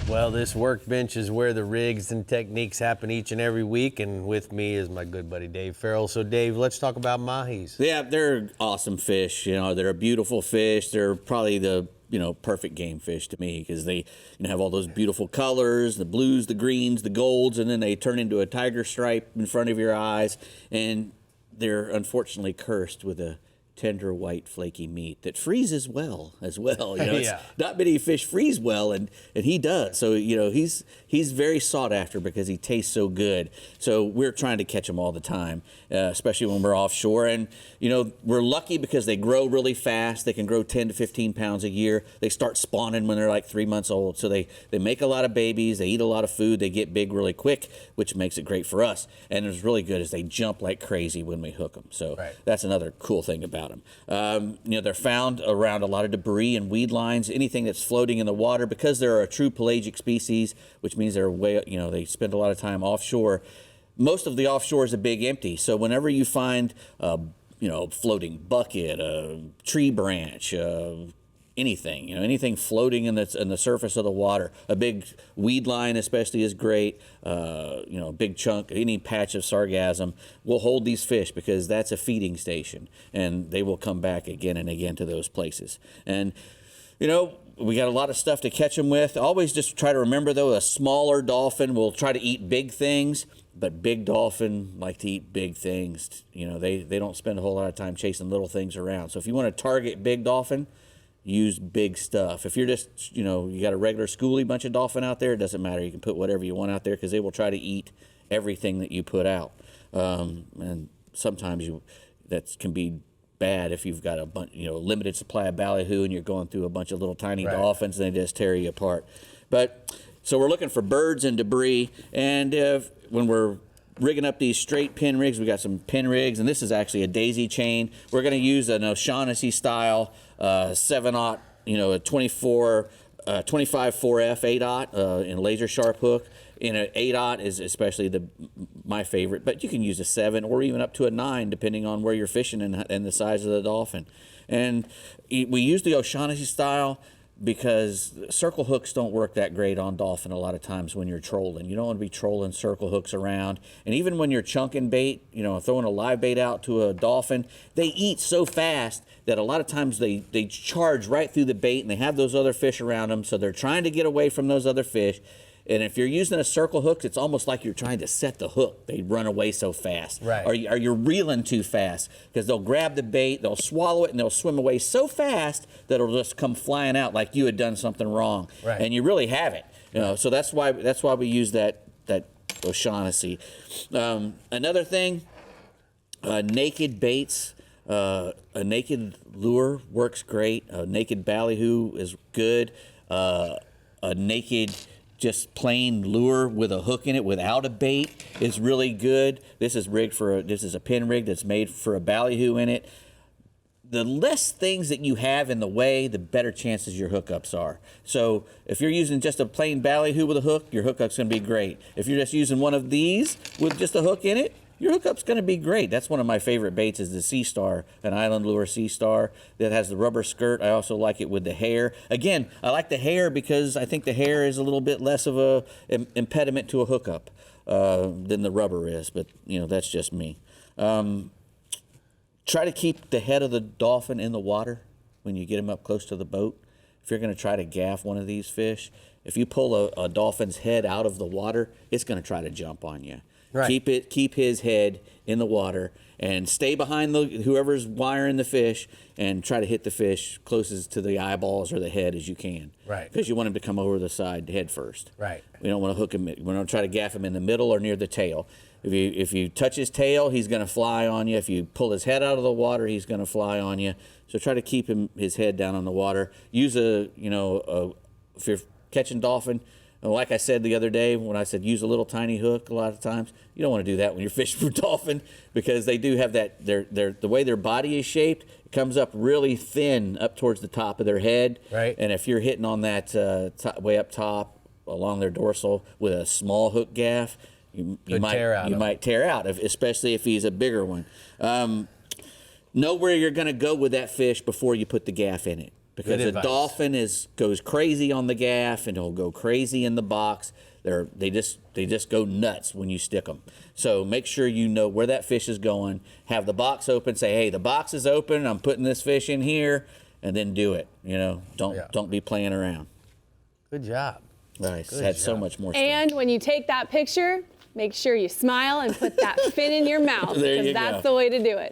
Well, this workbench is where the rigs and techniques happen each and every week, and with me is my good buddy Dave Farrell. So Dave, let's talk about mahis. Yeah, they're awesome fish. You know, they're a beautiful fish. They're probably the perfect game fish to me because they have all those beautiful colors, the blues, the greens, the golds, and then they turn into a tiger stripe in front of your eyes. And they're unfortunately cursed with a tender white flaky meat that freezes well as well. Yeah. Not many fish freeze well, and he does. So he's very sought after because he tastes so good. So we're trying to catch him all the time, especially when we're offshore. And we're lucky because they grow really fast. They can grow 10 to 15 pounds a year. They start spawning when they're like 3 months old. So they make a lot of babies. They eat a lot of food. They get big really quick, which makes it great for us. And what's really good is they jump like crazy when we hook them. So That's another cool thing about them. They're found around a lot of debris and weed lines, anything that's floating in the water, because they're a true pelagic species, which means they spend a lot of time offshore. Most of the offshore is a big empty. So whenever you find floating bucket, a tree branch, anything floating in the surface of the water, a big weed line especially is great. A big chunk, any patch of sargassum will hold these fish because that's a feeding station, and they will come back again and again to those places. And we got a lot of stuff to catch them with. Always just try to remember, though, a smaller dolphin will try to eat big things, but big dolphin like to eat big things. They don't spend a whole lot of time chasing little things around. So if you want to target big dolphin, use big stuff. If you're just, you got a regular schoolie bunch of dolphin out there, it doesn't matter. You can put whatever you want out there because they will try to eat everything that you put out. And sometimes that can be bad if you've got a bunch, limited supply of ballyhoo and you're going through a bunch of little tiny dolphins and they just tear you apart. But so we're looking for birds and debris, and when we're rigging up these straight pin rigs, we got some pin rigs, and this is actually a daisy chain. We're going to use an O'Shaughnessy style 7/0, a 25 4F 8/0 in laser sharp hook. In an 8/0 is especially my favorite, but you can use a 7 or even up to a 9 depending on where you're fishing and the size of the dolphin. And we use the O'Shaughnessy style because circle hooks don't work that great on dolphin a lot of times when you're trolling. You don't want to be trolling circle hooks around. And even when you're chunking bait, throwing a live bait out to a dolphin, they eat so fast that a lot of times they charge right through the bait, and they have those other fish around them, so they're trying to get away from those other fish. And if you're using a circle hook, it's almost like you're trying to set the hook. They run away so fast. Right. Or you're reeling too fast because they'll grab the bait, they'll swallow it, and they'll swim away so fast that it'll just come flying out like you had done something wrong. Right. And you really haven't. So that's why we use that O'Shaughnessy. Another thing, naked baits. A naked lure works great. A naked ballyhoo is good. A naked just plain lure with a hook in it without a bait is really good. This is a pin rig that's made for a ballyhoo in it. The less things that you have in the way, the better chances your hookups are. So if you're using just a plain ballyhoo with a hook, your hookup's going to be great. If you're just using one of these with just a hook in it, your hookup's going to be great. That's one of my favorite baits is the Sea Star, an island lure Sea Star that has the rubber skirt. I also like it with the hair. Again, I like the hair because I think the hair is a little bit less of a impediment to a hookup than the rubber is, but that's just me. Try to keep the head of the dolphin in the water when you get him up close to the boat. If you're going to try to gaff one of these fish, if you pull a dolphin's head out of the water, it's going to try to jump on you. Right. Keep his head in the water and stay behind whoever's wiring the fish and try to hit the fish closest to the eyeballs or the head as you can. Right. Because you want him to come over the side head first. Right. We don't want to hook him. We don't try to gaff him in the middle or near the tail. If you touch his tail, he's going to fly on you. If you pull his head out of the water, he's going to fly on you. So try to keep his head down on the water. Use if you're catching dolphin. And like I said the other day when I said use a little tiny hook, a lot of times you don't want to do that when you're fishing for dolphin because they do have that the way their body is shaped, it comes up really thin up towards the top of their head. Right. And if you're hitting on that way up top along their dorsal with a small hook gaff, you might tear out, especially if he's a bigger one. Know where you're going to go with that fish before you put the gaff in it. because Good a advice. dolphin goes crazy on the gaff and he'll go crazy in the box. They just go nuts when you stick them. So make sure you know where that fish is going. Have the box open. Say, hey, the box is open. I'm putting this fish in here, and then do it. Don't be playing around. Good job. I had so much more stuff. And when you take that picture, make sure you smile and put that fin in your mouth, There because you that's go. the way to do it.